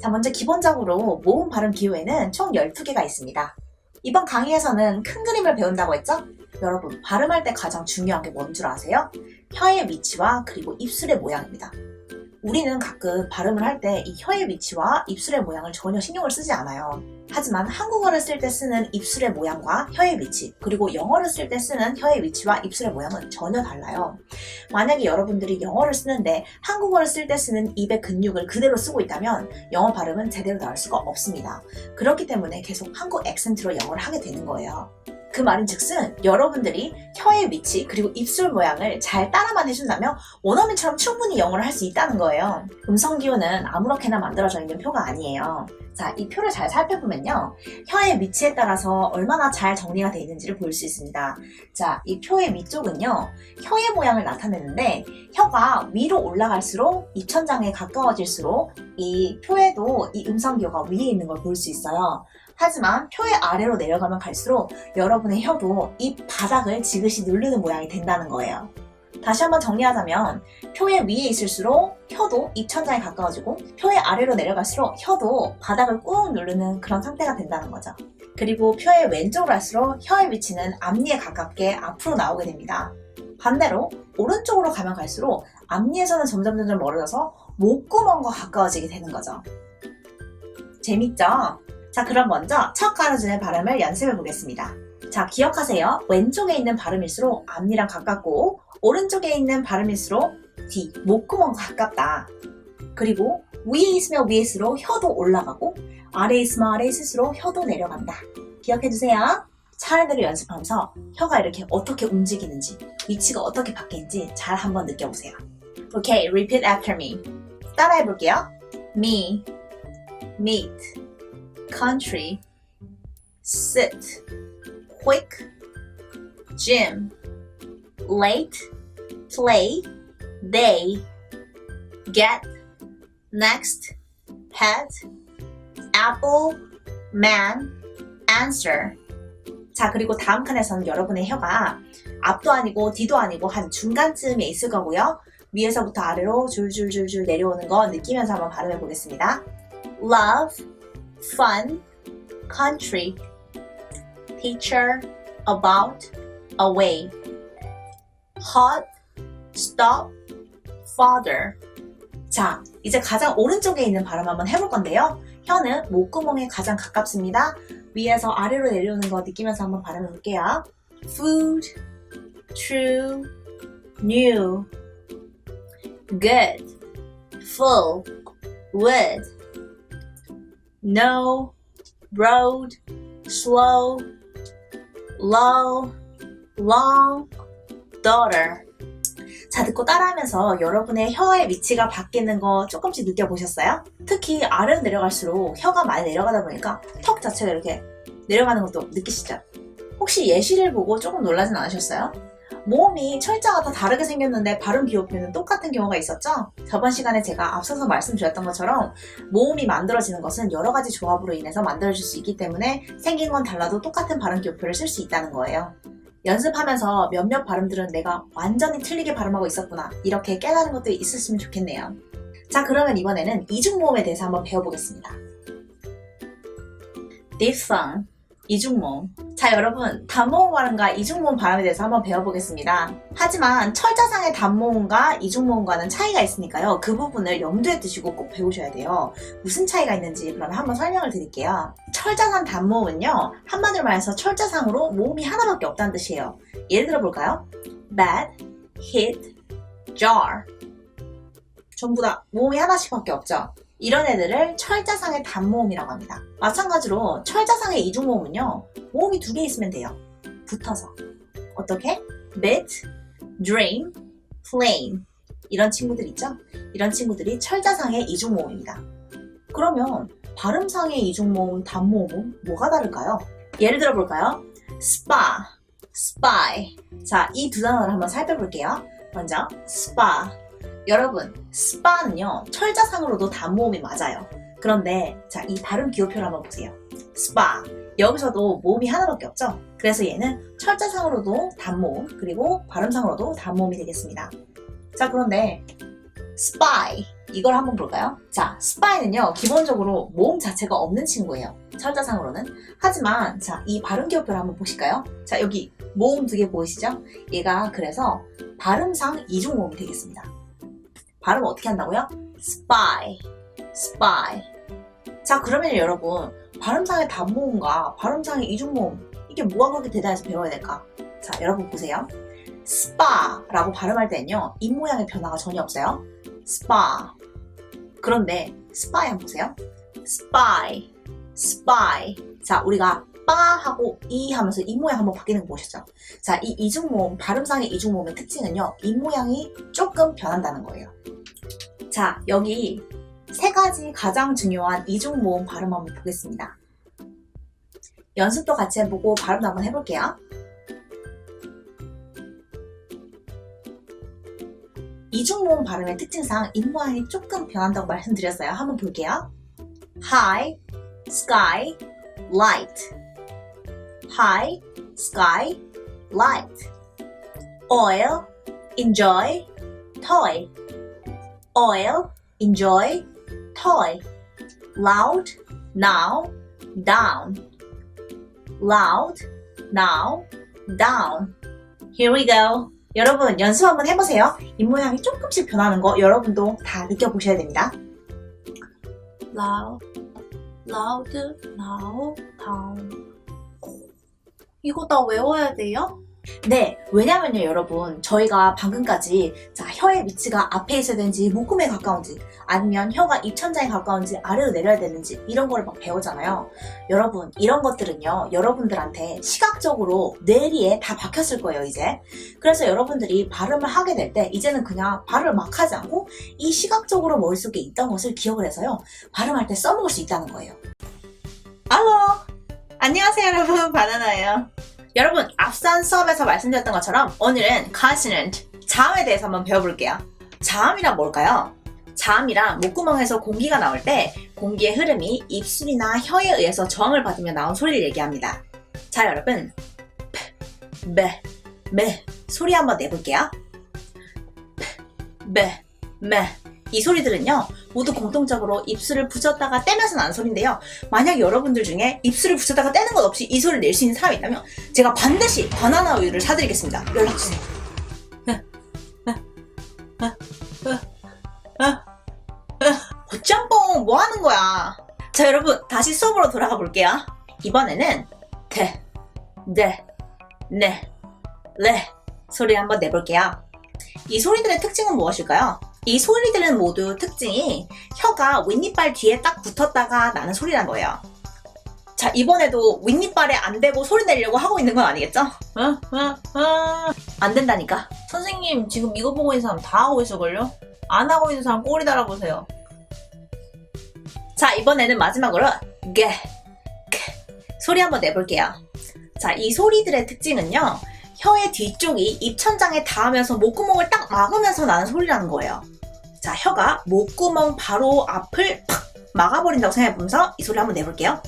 자, 먼저 기본적으로 모음 발음 기호에는 총 12개가 있습니다. 이번 강의에서는 큰 그림을 배운다고 했죠? 여러분, 발음할 때 가장 중요한 게 뭔 줄 아세요? 혀의 위치와 그리고 입술의 모양입니다. 우리는 가끔 발음을 할 때 이 혀의 위치와 입술의 모양을 전혀 신경을 쓰지 않아요. 하지만 한국어를 쓸 때 쓰는 입술의 모양과 혀의 위치, 그리고 영어를 쓸 때 쓰는 혀의 위치와 입술의 모양은 전혀 달라요. 만약에 여러분들이 영어를 쓰는데 한국어를 쓸 때 쓰는 입의 근육을 그대로 쓰고 있다면 영어 발음은 제대로 나올 수가 없습니다. 그렇기 때문에 계속 한국 액센트로 영어를 하게 되는 거예요. 그 말인즉슨 여러분들이 혀의 위치 그리고 입술 모양을 잘 따라만 해준다면 원어민처럼 충분히 영어를 할 수 있다는 거예요. 음성 기호는 아무렇게나 만들어져 있는 표가 아니에요. 자, 이 표를 잘 살펴보면요, 혀의 위치에 따라서 얼마나 잘 정리가 되어 있는지를 볼 수 있습니다. 자, 이 표의 위쪽은요, 혀의 모양을 나타내는데 혀가 위로 올라갈수록 입천장에 가까워질수록 이 표에도 이 음성 기호가 위에 있는 걸 볼 수 있어요. 하지만 표의 아래로 내려가면 갈수록 여러분의 혀도 입 바닥을 지그시 누르는 모양이 된다는 거예요. 다시 한번 정리하자면 표의 위에 있을수록 혀도 입천장에 가까워지고 표의 아래로 내려갈수록 혀도 바닥을 꾹 누르는 그런 상태가 된다는 거죠. 그리고 표의 왼쪽으로 갈수록 혀의 위치는 앞니에 가깝게 앞으로 나오게 됩니다. 반대로 오른쪽으로 가면 갈수록 앞니에서는 점점 멀어져서 목구멍과 가까워지게 되는 거죠. 재밌죠? 자, 그럼 먼저 첫 가로줄의 발음을 연습해 보겠습니다. 자, 기억하세요. 왼쪽에 있는 발음일수록 앞니랑 가깝고 오른쪽에 있는 발음일수록 뒤, 목구멍과 가깝다. 그리고 위에 있으면 위에일수록 혀도 올라가고 아래에 있으면 아래일수록 혀도 내려간다. 기억해주세요. 차례대로 연습하면서 혀가 이렇게 어떻게 움직이는지, 위치가 어떻게 바뀌는지 잘 한번 느껴보세요. Okay, repeat after me. 따라해볼게요. Me, meet, country, sit, quick, gym, late, play, day, get, next, pet, apple, man, answer. 자, 그리고 다음 칸에서는 여러분의 혀가 앞도 아니고 뒤도 아니고 한 중간쯤에 있을 거고요. 위에서부터 아래로 줄줄줄줄 내려오는 거 느끼면서 한번 발음해 보겠습니다. Love, fun, country, teacher, about, away, hot, stop, father. 자, 이제 가장 오른쪽에 있는 발음 한번 해볼 건데요. 혀는 목구멍에 가장 가깝습니다. 위에서 아래로 내려오는 거 느끼면서 한번 발음해 볼게요. Food, true, new, good, full, wood, no, road, slow, low, long, daughter. 자, 듣고 따라하면서 여러분의 혀의 위치가 바뀌는 거 조금씩 느껴보셨어요? 특히 아래로 내려갈수록 혀가 많이 내려가다 보니까 턱 자체가 이렇게 내려가는 것도 느끼시죠? 혹시 예시를 보고 조금 놀라진 않으셨어요? 모음이 철자가 다 다르게 생겼는데 발음 기호표는 똑같은 경우가 있었죠? 저번 시간에 제가 앞서서 말씀드렸던 것처럼 모음이 만들어지는 것은 여러 가지 조합으로 인해서 만들어질 수 있기 때문에 생긴 건 달라도 똑같은 발음 기호표를 쓸 수 있다는 거예요. 연습하면서 몇몇 발음들은 내가 완전히 틀리게 발음하고 있었구나, 이렇게 깨달은 것도 있었으면 좋겠네요. 자, 그러면 이번에는 이중모음에 대해서 한번 배워보겠습니다. diphthong, 이중모음. 자, 여러분, 단모음 발음과 이중모음 발음에 대해서 한번 배워보겠습니다. 하지만 철자상의 단모음과 이중모음과는 차이가 있으니까요, 그 부분을 염두에 두시고 꼭 배우셔야 돼요. 무슨 차이가 있는지 그러면 한번 설명을 드릴게요. 철자상 단모음은요, 한마디로 말해서 철자상으로 모음이 하나밖에 없다는 뜻이에요. 예를 들어 볼까요? bat, hit, jar. 전부 다 모음이 하나씩밖에 없죠. 이런 애들을 철자상의 단모음이라고 합니다. 마찬가지로 철자상의 이중모음은요, 모음이 2개 있으면 돼요. 붙어서. 어떻게? bit, dream, plane. 이런 친구들 있죠? 이런 친구들이 철자상의 이중모음입니다. 그러면 발음상의 이중모음, 단모음은 뭐가 다를까요? 예를 들어 볼까요? spa, spy. 자, 이 두 단어를 한번 살펴볼게요. 먼저 spa. 여러분, spa는요, 철자상으로도 단모음이 맞아요. 그런데 자, 이 발음 기호표를 한번 보세요. spa. 여기서도 모음이 하나밖에 없죠? 그래서 얘는 철자상으로도 단모음, 그리고 발음상으로도 단모음이 되겠습니다. 자, 그런데 spy. 이걸 한번 볼까요? 자, spy는요, 기본적으로 모음 자체가 없는 친구예요. 철자상으로는. 하지만, 자, 이 발음 기호표를 한번 보실까요? 자, 여기 모음 2개 보이시죠? 얘가 그래서 발음상 이중 모음이 되겠습니다. 발음 어떻게 한다고요? spy, spy. 자, 그러면 여러분, 발음상의 단모음과 발음상의 이중모음, 이게 뭐가 그렇게 대단해서 배워야 될까? 자, 여러분 보세요. spa라고 발음할 때는요, 입모양의 변화가 전혀 없어요. spa. 그런데 spy 한번 보세요. spy, spy. 자, 우리가 빠하고 이 하면서 입모양 한번 바뀌는 거 보셨죠? 자, 이 이중모음, 발음상의 이중모음의 특징은요, 입모양이 조금 변한다는 거예요. 자, 여기 3가지 가장 중요한 이중모음 발음 한번 보겠습니다. 연습도 같이 해보고 발음도 한번 해볼게요. 이중모음 발음의 특징상 입모양이 조금 변한다고 말씀드렸어요. 한번 볼게요. High, sky, light. High, sky, light. Oil, enjoy, toy. Oil, enjoy, toy. Loud, now, down. Loud, now, down. Here we go. 여러분 연습 한번 해보세요. 입모양이 조금씩 변하는 거 여러분도 다 느껴보셔야 됩니다. Loud, loud, now, down. 이거 다 외워야 돼요? 네, 왜냐면요 여러분, 저희가 방금까지 자, 혀의 위치가 앞에 있어야 되는지 목구멍에 가까운지 아니면 혀가 입천장에 가까운지 아래로 내려야 되는지 이런 거를 막 배우잖아요. 여러분, 이런 것들은요 여러분들한테 시각적으로 뇌리에 다 박혔을 거예요 이제. 그래서 여러분들이 발음을 하게 될 때 이제는 그냥 발음을 막 하지 않고 이 시각적으로 머릿속에 있던 것을 기억을 해서요 발음할 때 써먹을 수 있다는 거예요. 알로! 안녕하세요 여러분, 바나나예요. 여러분, 앞선 수업에서 말씀드렸던 것처럼 오늘은 consonant, 자음에 대해서 한번 배워볼게요. 자음이란 뭘까요? 자음이란 목구멍에서 공기가 나올 때 공기의 흐름이 입술이나 혀에 의해서 저항을 받으며 나온 소리를 얘기합니다. 자, 여러분, 매, 매 소리 한번 내볼게요. 매, 매. 이 소리들은요 모두 공통적으로 입술을 붙였다가 떼면서 나는 소리인데요, 만약 여러분들 중에 입술을 붙였다가 떼는 것 없이 이 소리를 낼 수 있는 사람이 있다면 제가 반드시 바나나 우유를 사드리겠습니다. 연락주세요. 짬뽕 뭐 하는 거야? 자, 여러분 다시 수업으로 돌아가 볼게요. 이번에는 대, 네, 네, 레 소리 한번 내볼게요. 이 소리들의 특징은 무엇일까요? 이 소리들은 모두 특징이 혀가 윗니빨 뒤에 딱 붙었다가 나는 소리란 거예요. 자, 이번에도 윗니빨에 안 대고 소리 내려고 하고 있는 건 아니겠죠? 안 된다니까. 선생님, 지금 이거 보고 있는 사람 다 하고 있을걸요? 안 하고 있는 사람 꼬리 달아보세요. 자, 이번에는 마지막으로 게, 소리 한번 내볼게요. 자, 이 소리들의 특징은요, 혀의 뒤쪽이 입천장에 닿으면서 목구멍을 딱 막으면서 나는 소리라는 거예요. 자, 혀가 목구멍 바로 앞을 팍 막아버린다고 생각해보면서 이 소리 한번 내볼게요.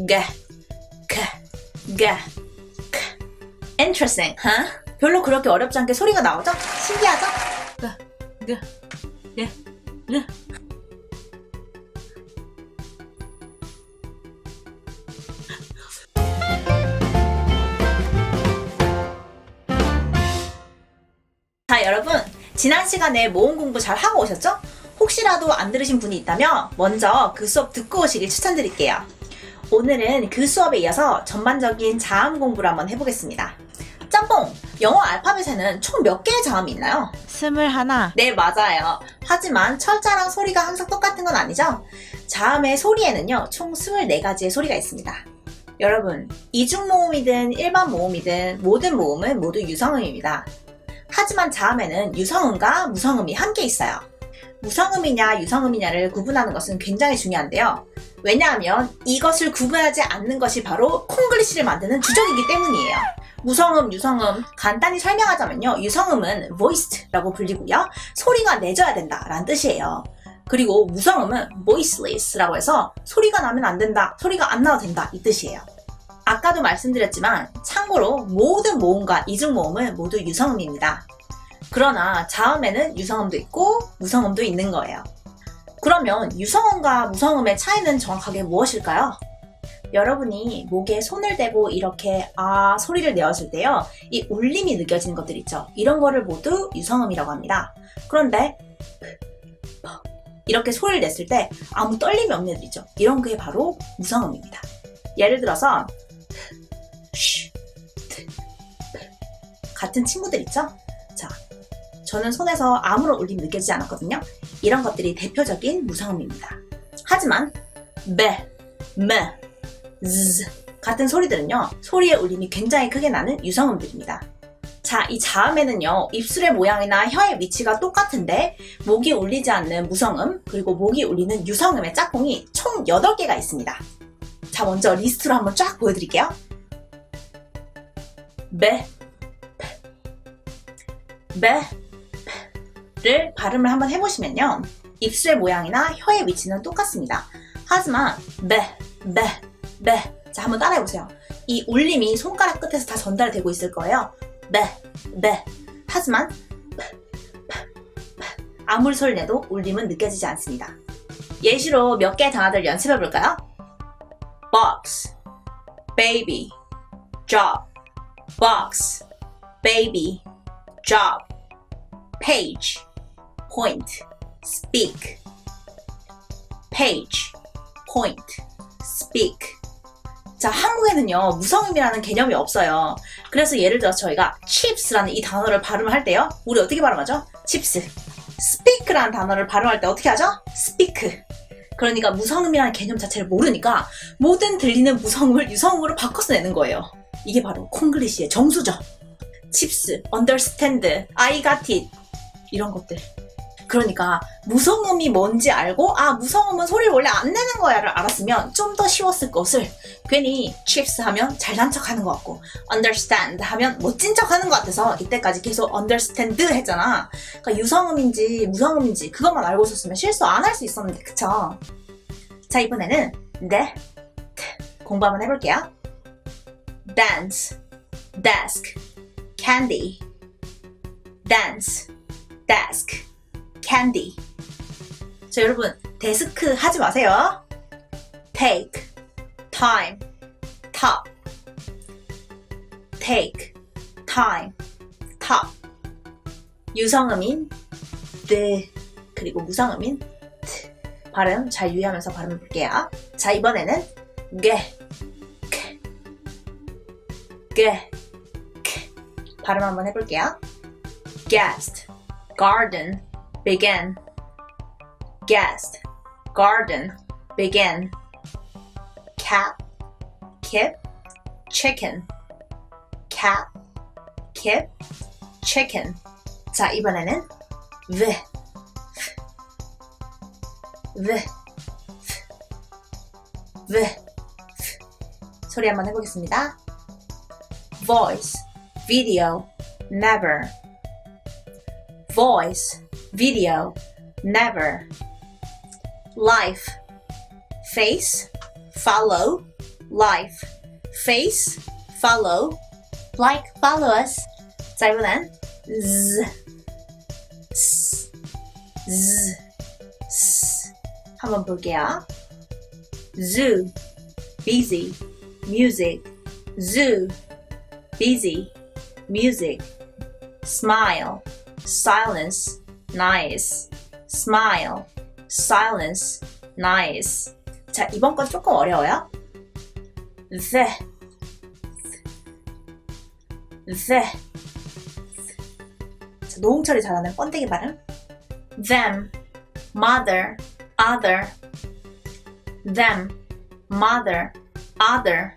게, 게. Interesting, huh? 별로 그렇게 어렵지 않게 소리가 나오죠? 신기하죠? 자, 여러분, 지난 시간에 모음 공부 잘 하고 오셨죠? 혹시라도 안 들으신 분이 있다면 먼저 그 수업 듣고 오시길 추천드릴게요. 오늘은 그 수업에 이어서 전반적인 자음 공부를 한번 해보겠습니다. 짬뽕! 영어 알파벳에는 총 몇 개의 자음이 있나요? 21. 네, 맞아요. 하지만 철자랑 소리가 항상 똑같은 건 아니죠? 자음의 소리에는요, 총 24가지의 소리가 있습니다. 여러분, 이중모음이든 일반 모음이든 모든 모음은 모두 유성음입니다. 하지만 자음에는 유성음과 무성음이 함께 있어요. 무성음이냐 유성음이냐를 구분하는 것은 굉장히 중요한데요. 왜냐하면 이것을 구분하지 않는 것이 바로 콩글리시를 만드는 주적이기 때문이에요. 무성음, 유성음 간단히 설명하자면요, 유성음은 voiced라고 불리고요, 소리가 내져야 된다 라는 뜻이에요. 그리고 무성음은 voiceless라고 해서 소리가 나면 안 된다, 소리가 안 나도 된다 이 뜻이에요. 아까도 말씀드렸지만 참고로 모든 모음과 이중모음은 모두 유성음입니다. 그러나 자음에는 유성음도 있고 무성음도 있는 거예요. 그러면 유성음과 무성음의 차이는 정확하게 무엇일까요? 여러분이 목에 손을 대고 이렇게 아 소리를 내었을 때요. 이 울림이 느껴지는 것들 있죠. 이런 거를 모두 유성음이라고 합니다. 그런데 이렇게 소리를 냈을 때 아무 떨림이 없는 애들 있죠. 이런 게 바로 무성음입니다. 예를 들어서 같은 친구들 있죠? 자, 저는 손에서 아무런 울림이 느껴지지 않았거든요. 이런 것들이 대표적인 무성음입니다. 하지만 z 같은 소리들은요. 소리의 울림이 굉장히 크게 나는 유성음들입니다. 자, 이 자음에는요. 입술의 모양이나 혀의 위치가 똑같은데 목이 울리지 않는 무성음 그리고 목이 울리는 유성음의 짝꿍이 총 8개가 있습니다. 자, 먼저 리스트로 한번 쫙 보여드릴게요. 를 발음을 한번 해보시면요. 입술의 모양이나 혀의 위치는 똑같습니다. 하지만 자, 한번 따라해보세요. 이 울림이 손가락 끝에서 다 전달되고 있을 거예요. 하지만 아무리 소리 내도 울림은 느껴지지 않습니다. 예시로 몇 개의 단어들 연습해볼까요? box, baby, job, box, baby, job, page, point, speak, page, point, speak. 자, 한국에는요, 무성음이라는 개념이 없어요. 그래서 예를 들어서 저희가 chips라는 이 단어를 발음할 때요, 우리 어떻게 발음하죠? chips. speak라는 단어를 발음할 때 어떻게 하죠? speak. 그러니까 무성음이라는 개념 자체를 모르니까 모든 들리는 무성음을 유성음으로 바꿔서 내는 거예요. 이게 바로 콩글리시의 정수죠. chips, understand, I got it 이런 것들. 그러니까 무성음이 뭔지 알고 아 무성음은 소리를 원래 안 내는 거야를 알았으면 좀 더 쉬웠을 것을 괜히 chips 하면 잘난 척하는 것 같고 understand 하면 멋진 척하는 것 같아서 이때까지 계속 understand 했잖아. 그러니까 유성음인지 무성음인지 그것만 알고 있었으면 실수 안 할 수 있었는데 그쵸? 자, 이번에는 공부 한번 해볼게요. dance, desk, candy, dance, desk, candy. 자, 여러분 데스크 하지 마세요. take, time, top, take, time, top. 유성음인 그리고 무성음인 발음 잘 유의하면서 발음해 볼게요. 자, 이번에는 발음 한번 해볼게요. guest, garden, begin, guest, garden, begin, cat, kip, chicken, cat, kip, chicken. 자, 이번에는 소리 한번 해보겠습니다. voice, video, never. voice, video, never. life, face, follow, life, face, follow, like, follow us. 자, 이번엔 한번 볼게요. zoo, busy, music, zoo, busy, music, smile, silence, nice, smile, silence, nice. 자, 이번 건 조금 어려워요. 자, 노홍 처리 잘하는 번데기 발음. them, mother, other, them, mother, other,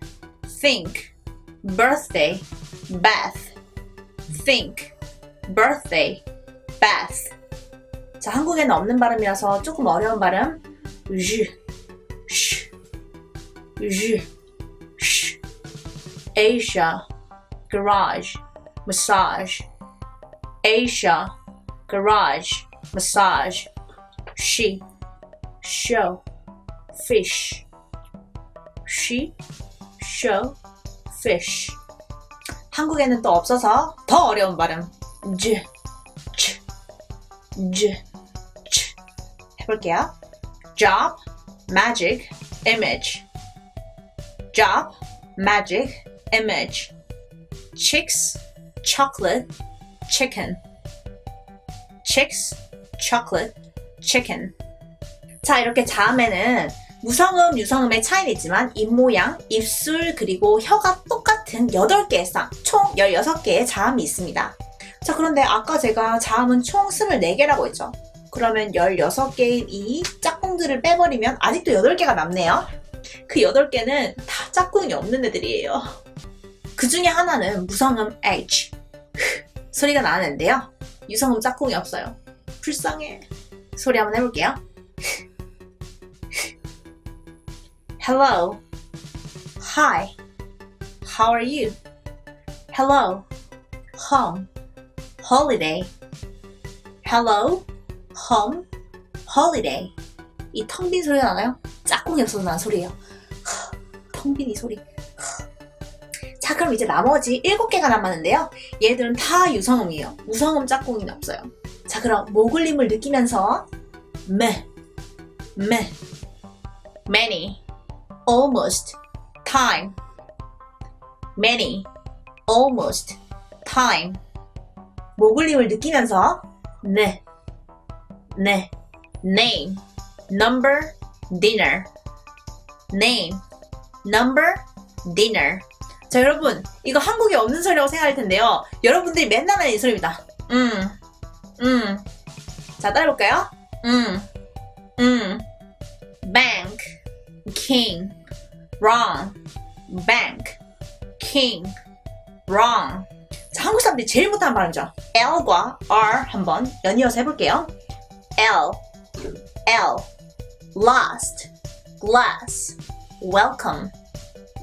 think, birthday, bath, think, birthday, bath. 자, 한국에는 없는 발음이라서 조금 어려운 발음. Asia, garage, massage. Asia, garage, massage. She, show, fish. She, show, fish. 한국에는 또 없어서 더 어려운 발음. 해볼게요. job, magic, image. job, magic, image. chicks, chocolate, chicken. chicks, chocolate, chicken. 자, 이렇게 자음에는 무성음, 유성음의 차이는 있지만 입모양, 입술, 그리고 혀가 똑같은 8개의 쌍, 총 16개의 자음이 있습니다. 자, 그런데 아까 제가 자음은 총 24개라고 했죠. 그러면 16개의 이 짝꿍들을 빼버리면 아직도 8개가 남네요. 그 8개는 다 짝꿍이 없는 애들이에요. 그 중에 하나는 무성음 H 소리가 나는데요. 유성음 짝꿍이 없어요. 불쌍해. 소리 한번 해볼게요. Hello. Hi. How are you? Hello. Home. Holiday. Hello. Home. Holiday. 이 텅 빈 소리가 나나요? 짝꿍이 없어서 난 소리예요. 텅 빈 이 소리. 자, 그럼 이제 나머지 7개가 남았는데요. 얘들은 다 유성음이에요. 무성음 짝꿍이는 없어요. 자, 그럼 모글림을 느끼면서 many, almost, time, many, almost, time. 모글림을 느끼면서 name, number, dinner. name, number, dinner. 자, 여러분, 이거 한국에 없는 소리라고 생각할 텐데요. 여러분들이 맨날 하는 이 소리입니다. 자, 따라해볼까요? bank, king, wrong, bank, king, wrong. 자, 한국 사람들이 제일 못하는 발음이죠. L과 R 한번 연이어서 해볼게요. L, last, glass, welcome,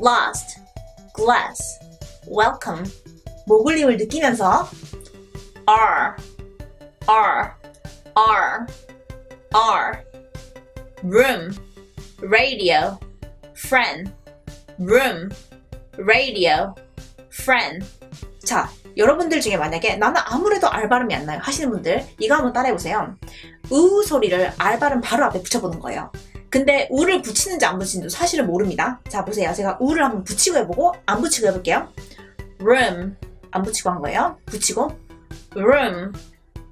last, glass, welcome. 모글림을 느끼면서 R, room, radio, friend, room, radio, friend. 자, 여러분들 중에 만약에 나는 아무래도 R 발음이 안 나요 하시는 분들, 이거 한번 따라해보세요. 우 소리를 R 발음 바로 앞에 붙여보는 거예요. 근데 우를 붙이는지 안 붙이는지 사실은 모릅니다. 자, 보세요. 제가 우를 한번 붙이고 해보고 안 붙이고 해볼게요. room, 안 붙이고 한 거예요. 붙이고 room,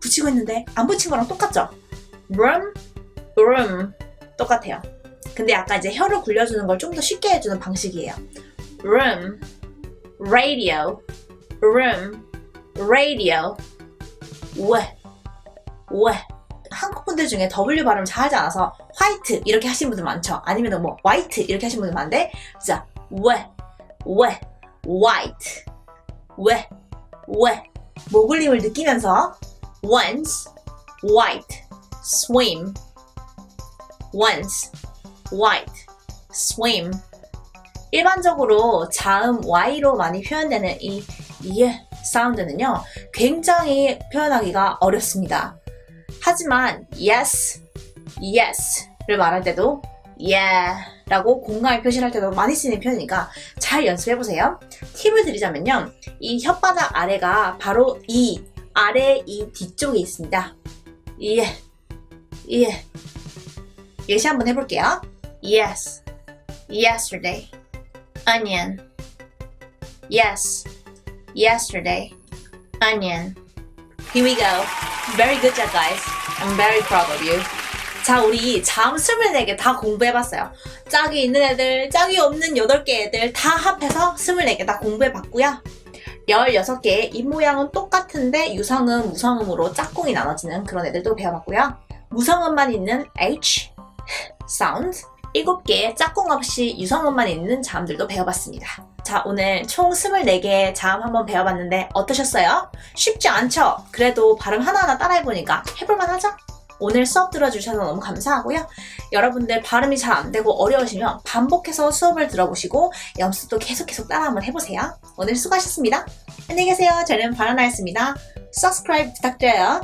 붙이고 했는데 안 붙인 거랑 똑같죠? room, 똑같아요. 근데 아까 이제 혀를 굴려주는 걸 좀 더 쉽게 해주는 방식이에요. room, radio, 왜 한국 분들 중에 W 발음 잘 하지 않아서 화이트 이렇게 하시는 분들 많죠. 아니면 뭐 화이트 이렇게 하시는 분들 많은데, 자, white, 모글림을 느끼면서 once, white, swim, once, white, swim. 일반적으로 자음 Y로 많이 표현되는 이 사운드는요, 굉장히 표현하기가 어렵습니다. 하지만 yes를 말할 때도 라고 공감의 표시를 할 때도 많이 쓰는 표현이니까 잘 연습해보세요. 팁을 드리자면요, 이 혓바닥 아래가 바로 이 아래 이 뒤쪽에 있습니다. 예시 한번 해볼게요. Yes, yesterday, onion. Yes, yesterday, onion. Here we go. Very good job, guys. I'm very proud of you. 자, 우리 자음 24개 다 공부해봤어요. 짝이 있는 애들, 짝이 없는 8개 애들 다 합해서 24개 다 공부해봤고요. 16개의 입모양은 똑같은데 유성음, 무성음으로 짝꿍이 나눠지는 그런 애들도 배워봤고요. 무성음만 있는 H 사운드, 7개의 짝꿍 없이 유성음만 있는 자음들도 배워봤습니다. 자, 오늘 총 24개의 자음 한번 배워봤는데 어떠셨어요? 쉽지 않죠? 그래도 발음 하나하나 따라해보니까 해볼만 하죠? 오늘 수업 들어주셔서 너무 감사하고요. 여러분들 발음이 잘 안되고 어려우시면 반복해서 수업을 들어보시고 연습도 계속 따라 한번 해보세요. 오늘 수고하셨습니다. 안녕히 계세요. 저는 바나나였습니다. Subscribe 부탁드려요.